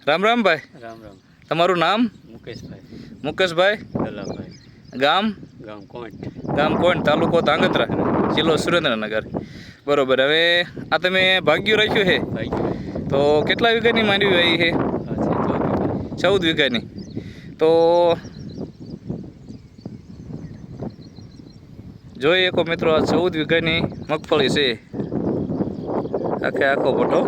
રામ રામ ભાઈ. રામ રામ. તમારું નામ? મુકેશભાઈ. મુકેશભાઈ. દલાભાઈ. ગામ? ગામ કોંટ. ગામ કોણ, તાલુકો ધાંગધ્રા, જિલ્લો સુરેન્દ્રનગર. બરોબર. હવે આ તમે ભાગ્યું રાખ્યું છે ભાઈ તો કેટલા વીઘાની માંડવી આવી છે? આ છે 14 વીઘાની. તો જોઈએ કો મિત્રો, આ 14 વીઘાની મગફળી છે. આખો ફોટો.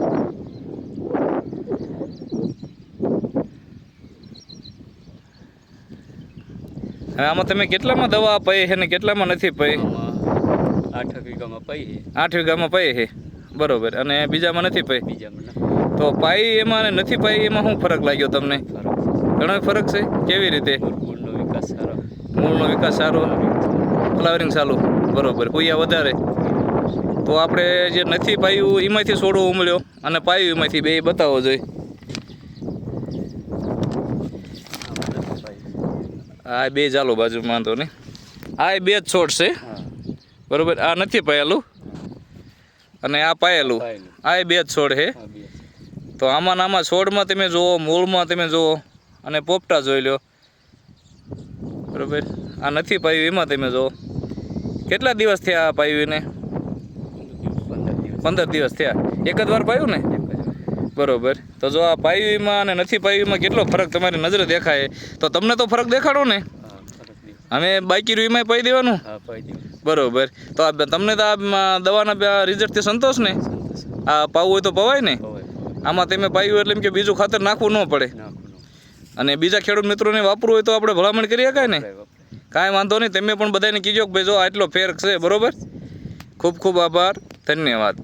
હવે આમાં તમે કેટલામાં દવા પાઈ છે ને કેટલામાં નથી પાઈ? 8 વીઘામાં પાઈ છે. 8 વીઘામાં પાઈ છે. બરોબર. અને બીજામાં નથી પાઈ? બીજામાં તો પાઈ એમાં અને નથી પાઈ એમાં શું ફરક લાગ્યો તમને? ઘણો ફરક છે. કેવી રીતે? મૂળનો વિકાસ સારો. મૂળનો વિકાસ સારો, ફ્લાવરિંગ ચાલુ. બરોબર. કુયા વધારે. તો આપણે જે નથી પાયું એમાંથી છોડવો ઉમળ્યો અને પાયું એમાંથી બે બતાવવો જોઈએ. આ બે ચાલો બાજુમાં તો નહીં. આ બે જ છોડ છે. બરોબર. આ નથી પાયેલું અને આ પાયેલું. આ બે જ છોડ છે. તો આમાં છોડમાં તમે જુઓ, મૂળમાં તમે જુઓ અને પોપટા જોઈ લો. બરોબર. આ નથી પાયું એમાં તમે જુઓ. કેટલા દિવસ થયા આ પાયું એને? 15 દિવસ થયા. એક જ વાર પાયું ને? બરોબર. તો જો આ પાયુમાં અને નથી પાયુમાં કેટલો ફરક તમારી નજરે દેખાય તો તમને તો ફરક દેખાડો ને. અમે બાકી રૂમાં પાઈ દેવાનું. બરોબર. તો તમને તો આ દવાના રિઝલ્ટથી સંતોષ ને? આ પાવું હોય તો પવાય ને? આમાં તમે પાયું એટલે એમ કે બીજું ખાતર નાખવું ન પડે. અને બીજા ખેડૂત મિત્રોને વાપરવું હોય તો આપણે ભલામણ કરી શકાય ને? કાંઈ વાંધો નહીં. તમે પણ બધાને કીજો કે ભાઈ જો આટલો ફેર છે. બરોબર. ખૂબ ખૂબ આભાર. ધન્યવાદ.